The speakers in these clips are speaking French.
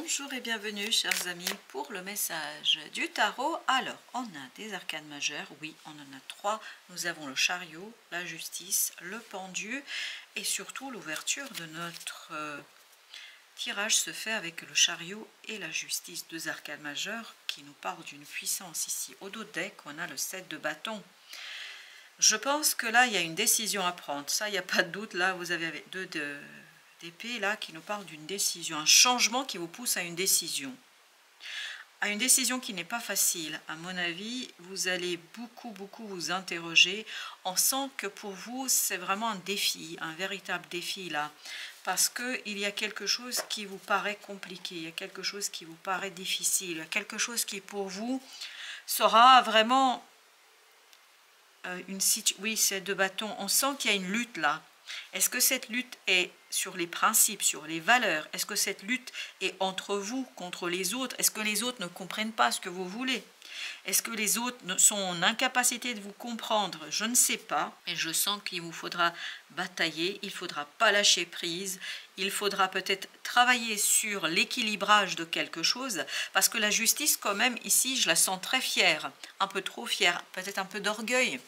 Bonjour et bienvenue chers amis pour le message du tarot. Alors on a des arcanes majeures, oui on en a trois. Nous avons le chariot, la justice, le pendu et surtout l'ouverture de notre tirage se fait avec le chariot et la justice. Deux arcanes majeures qui nous parlent d'une puissance ici. Au dos deck on a le 7 de bâton. Je pense que là il y a une décision à prendre, ça il n'y a pas de doute. Là vous avez deux d'épée là qui nous parle d'une décision, un changement qui vous pousse à une décision qui n'est pas facile. À mon avis, vous allez beaucoup vous interroger. On sent que pour vous c'est vraiment un défi, un véritable défi là, parce que il y a quelque chose qui vous paraît compliqué, il y a quelque chose qui vous paraît difficile, il y a quelque chose qui pour vous sera vraiment une situation. Oui, c'est de bâton, on sent qu'il y a une lutte là. Est-ce que cette lutte est sur les principes, sur les valeurs? Est-ce que cette lutte est entre vous, contre les autres? Est-ce que les autres ne comprennent pas ce que vous voulez? Est-ce que les autres sont en incapacité de vous comprendre? Je ne sais pas, mais je sens qu'il vous faudra batailler, il ne faudra pas lâcher prise, il faudra peut-être travailler sur l'équilibrage de quelque chose, parce que la justice quand même ici, je la sens très fière, un peu trop fière, peut-être un peu d'orgueil.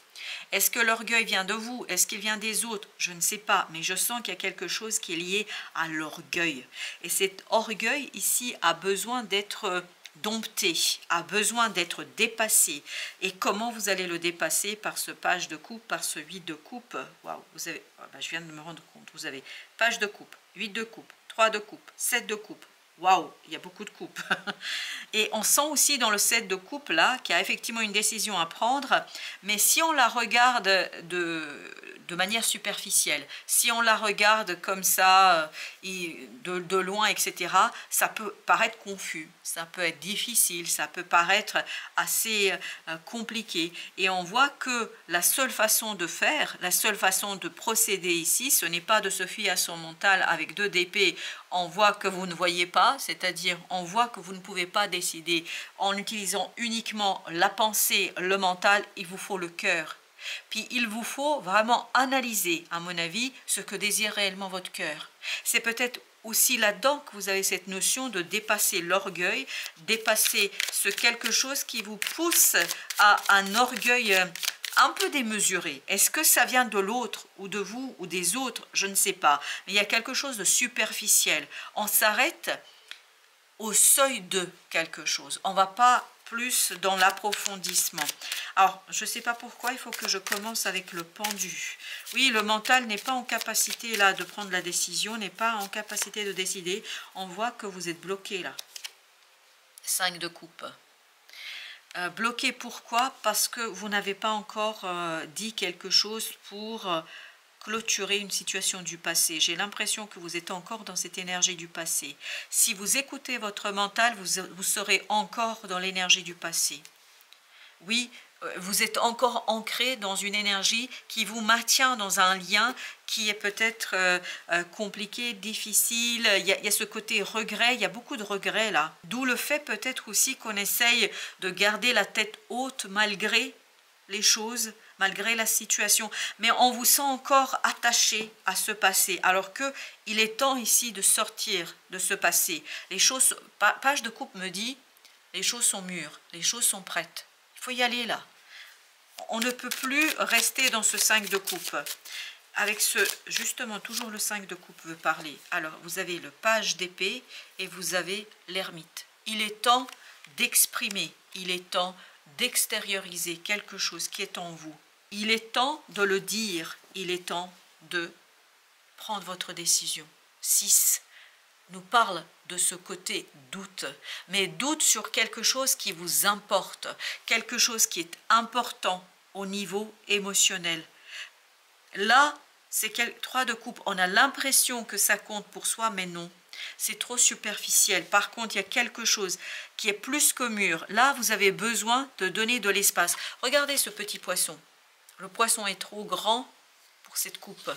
Est-ce que l'orgueil vient de vous? Est-ce qu'il vient des autres? Je ne sais pas, mais je sens qu'il y a quelque chose qui est lié à l'orgueil. Et cet orgueil ici a besoin d'être dompté, a besoin d'être dépassé. Et comment vous allez le dépasser? Par ce page de coupe, par ce 8 de coupe. Waouh, vous avez, je viens de me rendre compte, vous avez page de coupe, 8 de coupe, 3 de coupe, 7 de coupe. Waouh, il y a beaucoup de coupes. Et on sent aussi dans le 7 de coupe là qu'il y a effectivement une décision à prendre, mais si on la regarde de manière superficielle, si on la regarde comme ça, de loin, etc., ça peut paraître confus, ça peut être difficile, ça peut paraître assez compliqué. Et on voit que la seule façon de faire, la seule façon de procéder ici, ce n'est pas de se fier à son mental avec deux d'épée. On voit que vous ne voyez pas, c'est-à-dire on voit que vous ne pouvez pas décider en utilisant uniquement la pensée, le mental. Il vous faut le cœur. Puis il vous faut vraiment analyser, à mon avis, ce que désire réellement votre cœur. C'est peut-être aussi là-dedans que vous avez cette notion de dépasser l'orgueil, dépasser ce quelque chose qui vous pousse à un orgueil un peu démesuré. Est-ce que ça vient de l'autre ou de vous ou des autres? Je ne sais pas. Mais il y a quelque chose de superficiel. On s'arrête au seuil de quelque chose. On ne va pas plus dans l'approfondissement. Alors, je ne sais pas pourquoi, il faut que je commence avec le pendu. Oui, le mental n'est pas en capacité là de prendre la décision, n'est pas en capacité de décider. On voit que vous êtes bloqué là. 5 de coupe. Bloqué pourquoi? Parce que vous n'avez pas encore dit quelque chose pour clôturer une situation du passé. J'ai l'impression que vous êtes encore dans cette énergie du passé. Si vous écoutez votre mental, vous serez encore dans l'énergie du passé. Oui, vous êtes encore ancré dans une énergie qui vous maintient dans un lien qui est peut-être compliqué, difficile. Il y a ce côté regret, il y a beaucoup de regrets là. D'où le fait peut-être aussi qu'on essaye de garder la tête haute malgré les choses, malgré la situation. Mais on vous sent encore attaché à ce passé, alors qu'il est temps ici de sortir de ce passé. Les choses, page de coupe me dit, les choses sont mûres, les choses sont prêtes. Il faut y aller là. On ne peut plus rester dans ce 5 de coupe. Avec ce, justement, toujours le 5 de coupe veut parler. Alors, vous avez le page d'épée et vous avez l'ermite. Il est temps d'exprimer, il est temps d'extérioriser quelque chose qui est en vous. Il est temps de le dire, il est temps de prendre votre décision. 6 nous parle de ce côté doute, mais doute sur quelque chose qui vous importe, quelque chose qui est important au niveau émotionnel. Là, c'est 3 de coupe, on a l'impression que ça compte pour soi, mais non. C'est trop superficiel. Par contre, il y a quelque chose qui est plus que mûr. Là, vous avez besoin de donner de l'espace. Regardez ce petit poisson. Le poisson est trop grand pour cette coupe.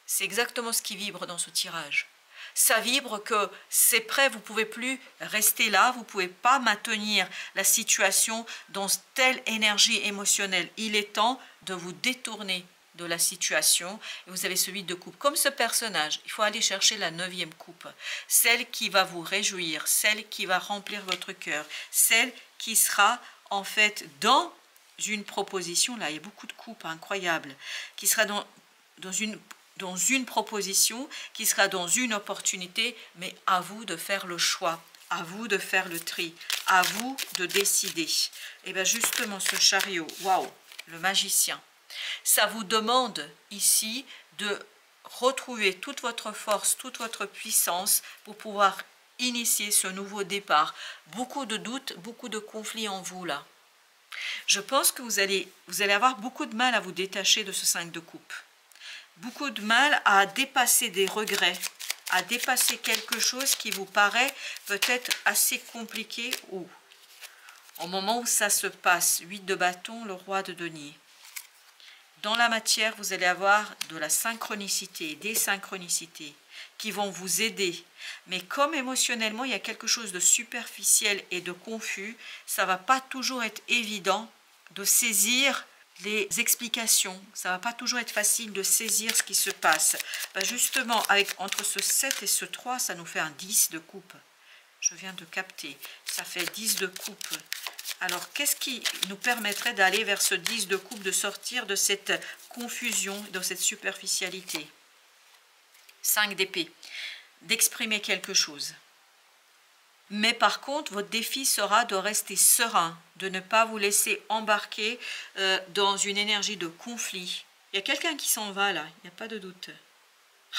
C'est exactement ce qui vibre dans ce tirage. Ça vibre que c'est prêt, vous ne pouvez plus rester là, vous ne pouvez pas maintenir la situation dans telle énergie émotionnelle. Il est temps de vous détourner de la situation. Et vous avez ce 8 de coupe. Comme ce personnage, il faut aller chercher la 9e coupe. Celle qui va vous réjouir, celle qui va remplir votre cœur, celle qui sera en fait dans une proposition. Là, il y a beaucoup de coupes incroyables. Qui sera dans une proposition, qui sera dans une opportunité, mais à vous de faire le choix. À vous de faire le tri, à vous de décider. Et bien justement ce chariot, waouh, le magicien, ça vous demande ici de retrouver toute votre force, toute votre puissance pour pouvoir initier ce nouveau départ. Beaucoup de doutes, beaucoup de conflits en vous là. Je pense que vous allez avoir beaucoup de mal à vous détacher de ce 5 de coupe. Beaucoup de mal à dépasser des regrets, à dépasser quelque chose qui vous paraît peut-être assez compliqué ou au moment où ça se passe. 8 de bâton, le roi de denier. Dans la matière, vous allez avoir de la synchronicité, des synchronicités qui vont vous aider. Mais comme émotionnellement, il y a quelque chose de superficiel et de confus, ça ne va pas toujours être évident de saisir les explications. Ça ne va pas toujours être facile de saisir ce qui se passe. Ben justement, entre ce 7 et ce 3, ça nous fait un 10 de coupe. Je viens de capter. Ça fait 10 de coupe. Alors, qu'est-ce qui nous permettrait d'aller vers ce 10 de coupe, de sortir de cette confusion, de cette superficialité? 5 d'épée. D'exprimer quelque chose. Mais par contre, votre défi sera de rester serein, de ne pas vous laisser embarquer dans une énergie de conflit. Il y a quelqu'un qui s'en va là, il n'y a pas de doute.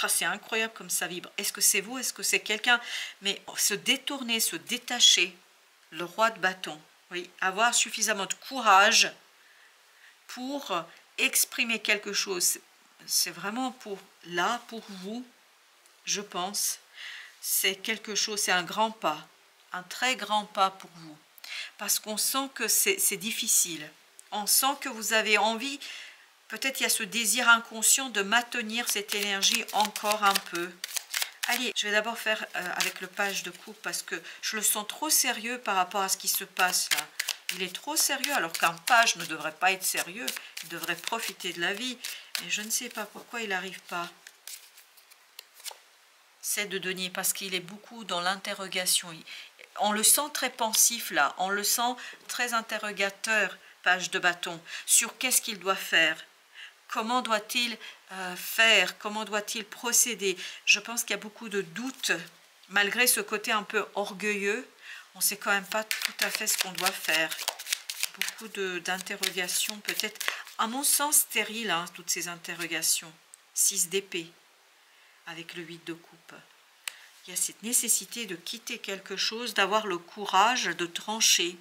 Ah, c'est incroyable comme ça vibre. Est-ce que c'est vous? Est-ce que c'est quelqu'un? Mais se détourner, se détacher, le roi de bâton. Oui, avoir suffisamment de courage pour exprimer quelque chose. C'est vraiment pour vous, je pense. C'est quelque chose, c'est un grand pas. Un très grand pas pour vous, parce qu'on sent que c'est difficile, on sent que vous avez envie, peut-être il y a ce désir inconscient de maintenir cette énergie encore un peu. Allez, je vais d'abord faire avec le page de coupe, parce que je le sens trop sérieux par rapport à ce qui se passe là. Il est trop sérieux, alors qu'un page ne devrait pas être sérieux, il devrait profiter de la vie, mais je ne sais pas pourquoi il n'arrive pas. 7 de denier, parce qu'il est beaucoup dans l'interrogation. On le sent très pensif là, on le sent très interrogateur, page de bâton, sur qu'est-ce qu'il doit faire, comment doit-il faire, comment doit-il procéder. Je pense qu'il y a beaucoup de doutes, malgré ce côté un peu orgueilleux, on ne sait quand même pas tout à fait ce qu'on doit faire. Beaucoup d'interrogations, peut-être, à mon sens, stériles, hein, toutes ces interrogations. 6 d'épée, avec le 8 de coupe. Il y a cette nécessité de quitter quelque chose, d'avoir le courage de trancher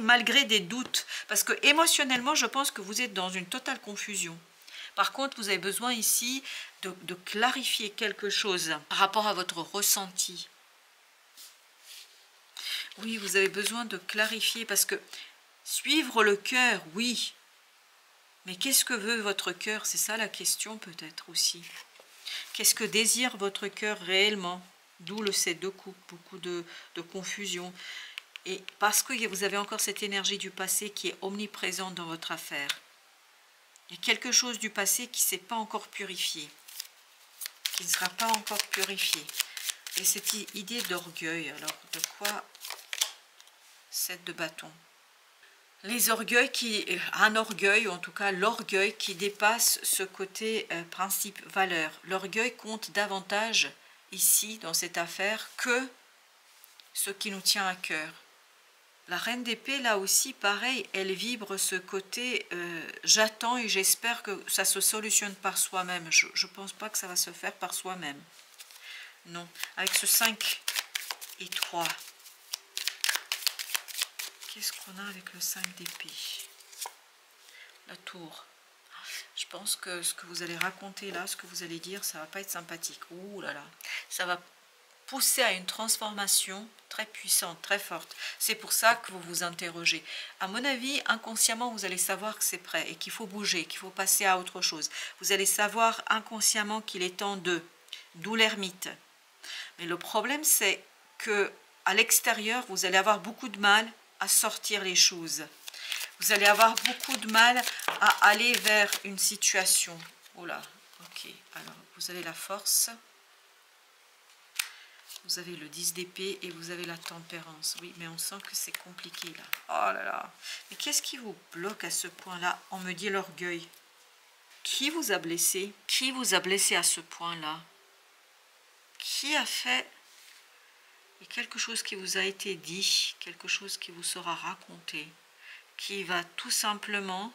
malgré des doutes, parce que émotionnellement, je pense que vous êtes dans une totale confusion. Par contre, vous avez besoin ici de clarifier quelque chose par rapport à votre ressenti. Oui, vous avez besoin de clarifier, parce que suivre le cœur, oui, mais qu'est-ce que veut votre cœur? C'est ça la question peut-être aussi. Qu'est-ce que désire votre cœur réellement? D'où le 7 de coupe, beaucoup de confusion. Et parce que vous avez encore cette énergie du passé qui est omniprésente dans votre affaire. Il y a quelque chose du passé qui ne s'est pas encore purifié, qui ne sera pas encore purifié. Et cette idée d'orgueil, alors de quoi? 7 de bâton. Les orgueils un orgueil, ou en tout cas l'orgueil qui dépasse ce côté principe valeur. L'orgueil compte davantage ici dans cette affaire que ce qui nous tient à cœur. La reine d'épée là aussi pareil, elle vibre ce côté j'attends et j'espère que ça se solutionne par soi-même. Je ne pense pas que ça va se faire par soi-même. Non, avec ce 5 et 3. Qu'est-ce qu'on a avec le 5 d'épée? La tour. Je pense que ce que vous allez raconter là, ce que vous allez dire, ça ne va pas être sympathique. Ouh là là. Ça va pousser à une transformation très puissante, très forte. C'est pour ça que vous vous interrogez. À mon avis, inconsciemment, vous allez savoir que c'est prêt et qu'il faut bouger, qu'il faut passer à autre chose. Vous allez savoir inconsciemment qu'il est temps de... D'où l'ermite. Mais le problème, c'est que à l'extérieur, vous allez avoir beaucoup de mal à sortir les choses. Vous allez avoir beaucoup de mal à aller vers une situation. Oh là, ok. Alors, vous avez la force. Vous avez le 10 d'épée et vous avez la tempérance. Oui, mais on sent que c'est compliqué là. Oh là là. Mais qu'est-ce qui vous bloque à ce point-là? On me dit l'orgueil. Qui vous a blessé? Qui vous a blessé à ce point-là? Qui a fait... Il y a quelque chose qui vous a été dit, quelque chose qui vous sera raconté, qui va tout simplement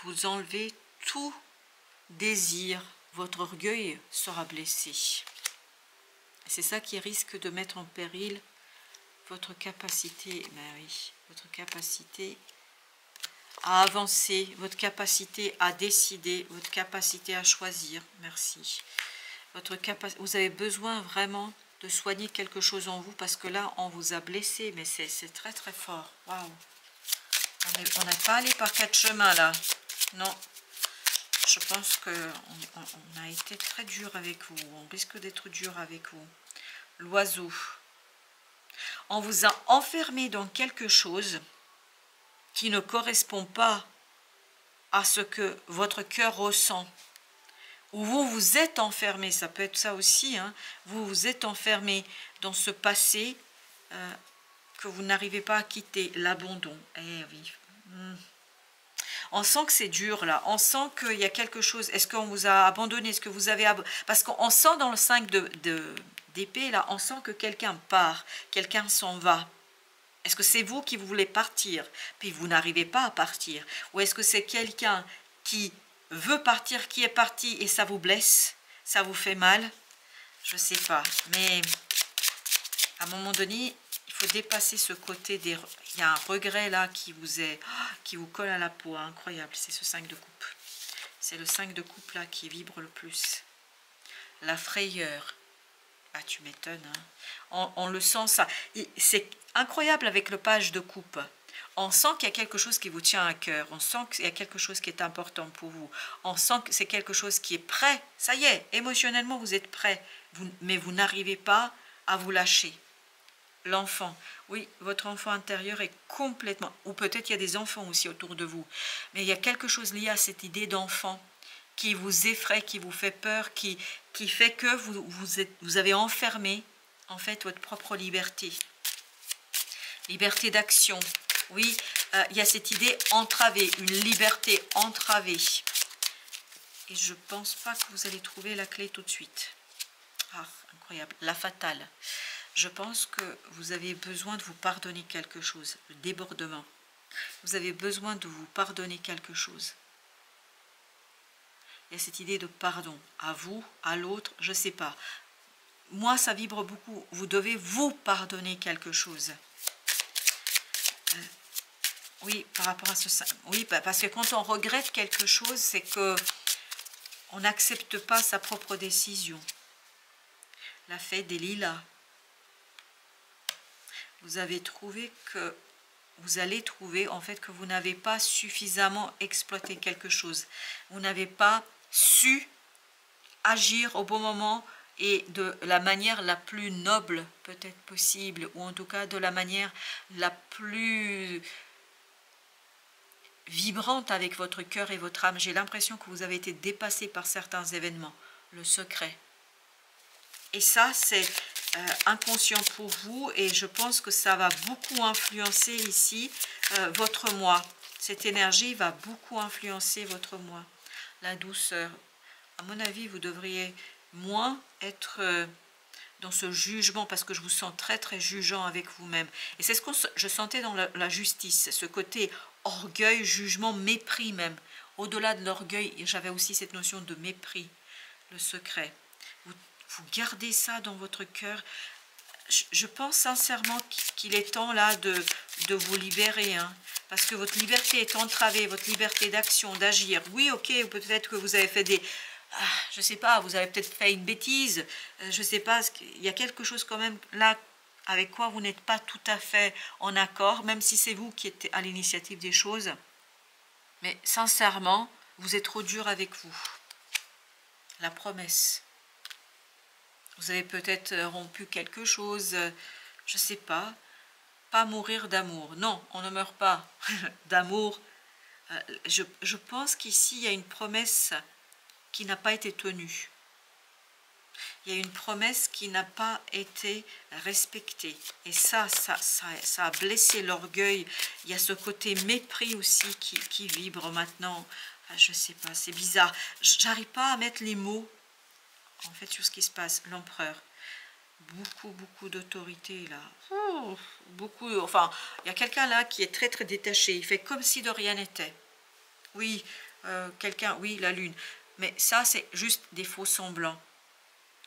vous enlever tout désir. Votre orgueil sera blessé. C'est ça qui risque de mettre en péril votre capacité, ben oui, votre capacité à avancer, votre capacité à décider, votre capacité à choisir. Merci. Vous avez besoin vraiment de soigner quelque chose en vous parce que là, on vous a blessé, mais c'est très très fort. Waouh! On n'est pas allé par quatre chemins là. Non. Je pense qu'on a été très dur avec vous. On risque d'être dur avec vous. L'oiseau. On vous a enfermé dans quelque chose qui ne correspond pas à ce que votre cœur ressent. Ou vous vous êtes enfermé, ça peut être ça aussi, hein, vous vous êtes enfermé dans ce passé que vous n'arrivez pas à quitter, l'abandon. Eh oui. On sent que c'est dur là, on sent qu'il y a quelque chose, est-ce qu'on vous a abandonné, est-ce que vous avez... Parce qu'on sent dans le 5 d'épée là, on sent que quelqu'un part, quelqu'un s'en va. Est-ce que c'est vous qui voulez partir, puis vous n'arrivez pas à partir? Ou est-ce que c'est quelqu'un qui veut partir, qui est parti et ça vous blesse, ça vous fait mal? Je ne sais pas, mais à un moment donné, il faut dépasser ce côté des... Il y a un regret là qui vous colle à la peau, hein, incroyable, c'est ce 5 de coupe. C'est le 5 de coupe là qui vibre le plus. La frayeur. Ah, tu m'étonnes, hein. On le sent ça. C'est incroyable avec le page de coupe. On sent qu'il y a quelque chose qui vous tient à cœur. On sent qu'il y a quelque chose qui est important pour vous. On sent que c'est quelque chose qui est prêt. Ça y est, émotionnellement, vous êtes prêt. Mais vous n'arrivez pas à vous lâcher. L'enfant. Oui, votre enfant intérieur est complètement... Ou peut-être il y a des enfants aussi autour de vous. Mais il y a quelque chose lié à cette idée d'enfant qui vous effraie, qui vous fait peur, qui fait que vous avez enfermé en fait votre propre liberté. Liberté d'action. Oui, il y a cette idée entravée, une liberté entravée. Et je ne pense pas que vous allez trouver la clé tout de suite. Ah, incroyable. La fatale. Je pense que vous avez besoin de vous pardonner quelque chose. Le débordement. Vous avez besoin de vous pardonner quelque chose. Il y a cette idée de pardon. À vous, à l'autre, je ne sais pas. Moi, ça vibre beaucoup. Vous devez vous pardonner quelque chose. Oui, par rapport à ce... Oui, parce que quand on regrette quelque chose, c'est que on n'accepte pas sa propre décision. La fée des lilas. Vous avez trouvé que... Vous allez trouver en fait que vous n'avez pas suffisamment exploité quelque chose. Vous n'avez pas su agir au bon moment et de la manière la plus noble peut-être possible, ou en tout cas de la manière la plus vibrante avec votre cœur et votre âme. J'ai l'impression que vous avez été dépassé par certains événements. Le secret. Et ça, c'est inconscient pour vous, et je pense que ça va beaucoup influencer ici votre moi. Cette énergie va beaucoup influencer votre moi. La douceur. À mon avis, vous devriez moins être dans ce jugement, parce que je vous sens très très jugeant avec vous-même. Et c'est ce que je sentais dans la justice, ce côté orgueil, jugement, mépris même. Au-delà de l'orgueil, j'avais aussi cette notion de mépris, le secret. Vous gardez ça dans votre cœur. Je pense sincèrement qu'il est temps là de vous libérer, hein, parce que votre liberté est entravée, votre liberté d'action, d'agir. Oui, ok, peut-être que vous avez fait des... je ne sais pas, vous avez peut-être fait une bêtise, je ne sais pas, il y a quelque chose quand même là avec quoi vous n'êtes pas tout à fait en accord, même si c'est vous qui êtes à l'initiative des choses. Mais sincèrement, vous êtes trop dur avec vous. La promesse. Vous avez peut-être rompu quelque chose, je ne sais pas. Pas mourir d'amour. Non, on ne meurt pas d'amour Je pense qu'ici, il y a une promesse qui n'a pas été tenue. Il y a une promesse qui n'a pas été respectée. Et ça a blessé l'orgueil. Il y a ce côté mépris aussi qui vibre maintenant. Je ne sais pas, c'est bizarre. J'arrive pas à mettre les mots, en fait, sur ce qui se passe. L'empereur. Beaucoup d'autorité, là. Beaucoup, enfin, il y a quelqu'un là qui est très détaché. Il fait comme si de rien n'était. Oui, oui, la lune. Mais ça, c'est juste des faux semblants.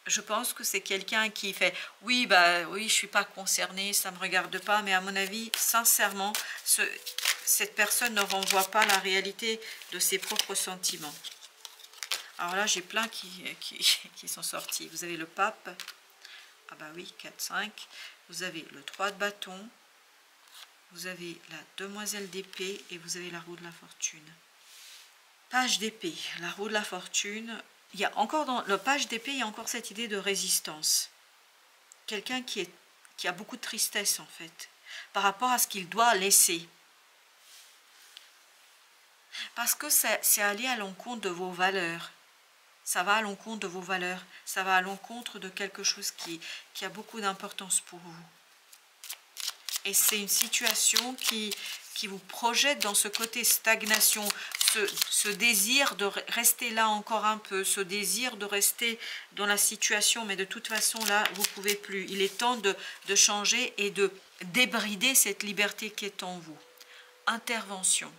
Je pense que c'est quelqu'un qui fait oui, oui, je suis pas concerné, ça me regarde pas, mais à mon avis, sincèrement, cette personne ne renvoie pas la réalité de ses propres sentiments. Alors là, j'ai plein qui sont sortis. Vous avez le pape, ah bah oui, 4, 5. Vous avez le 3 de bâton, vous avez la demoiselle d'épée et vous avez la roue de la fortune. Page d'épée, la roue de la fortune. Il y a encore dans le page d'épée, il y a encore cette idée de résistance. Quelqu'un qui a beaucoup de tristesse en fait, par rapport à ce qu'il doit laisser. Parce que c'est allé à l'encontre de vos valeurs. Ça va à l'encontre de vos valeurs. Ça va à l'encontre de quelque chose qui a beaucoup d'importance pour vous. Et c'est une situation qui vous projette dans ce côté stagnation, ce désir de rester là encore un peu, ce désir de rester dans la situation, mais de toute façon là, vous ne pouvez plus. Il est temps de changer et de débrider cette liberté qui est en vous. Intervention.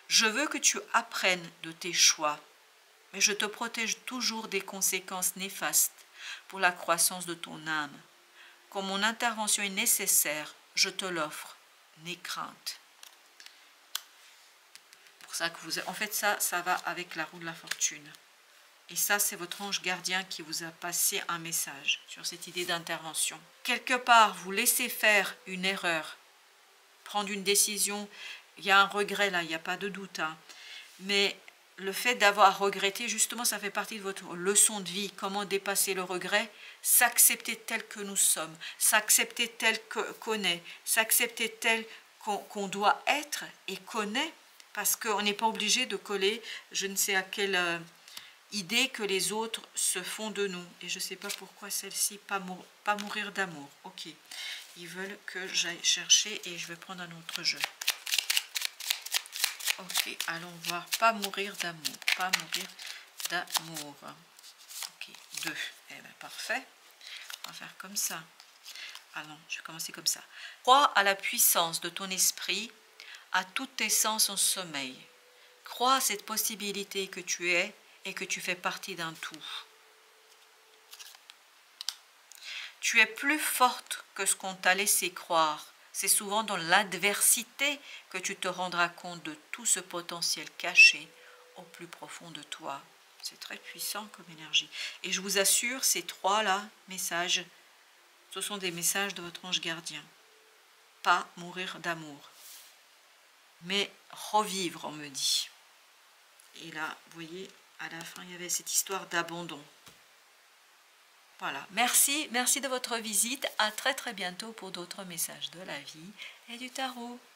Je veux que tu apprennes de tes choix, mais je te protège toujours des conséquences néfastes pour la croissance de ton âme. Quand mon intervention est nécessaire, je te l'offre, n'aie crainte. Pour ça que en fait, ça va avec la roue de la fortune. Et ça, c'est votre ange gardien qui vous a passé un message sur cette idée d'intervention. Quelque part, vous laissez faire une erreur, prendre une décision. Il y a un regret là, il n'y a pas de doute. Hein. Mais le fait d'avoir regretté, justement, ça fait partie de votre leçon de vie. Comment dépasser le regret? S'accepter tel que nous sommes, s'accepter tel qu'on est, s'accepter tel qu'on doit être et qu'on est, parce qu'on n'est pas obligé de coller je ne sais à quelle idée que les autres se font de nous. Et je ne sais pas pourquoi celle-ci, pas mourir d'amour. Ok, ils veulent que j'aille chercher et je vais prendre un autre jeu. Ok, allons voir. Pas mourir d'amour. Pas mourir d'amour. Ok, 2. Eh bien, parfait. On va faire comme ça. Ah non, je vais commencer comme ça. Crois à la puissance de ton esprit, à toutes tes sens en sommeil. Crois à cette possibilité que tu es et que tu fais partie d'un tout. Tu es plus forte que ce qu'on t'a laissé croire. C'est souvent dans l'adversité que tu te rendras compte de tout ce potentiel caché au plus profond de toi. C'est très puissant comme énergie. Et je vous assure, ces trois-là, messages, ce sont des messages de votre ange gardien. Pas mourir d'amour, mais revivre, on me dit. Et là, vous voyez, à la fin, il y avait cette histoire d'abandon. Voilà, merci de votre visite. À très bientôt pour d'autres messages de la vie et du tarot.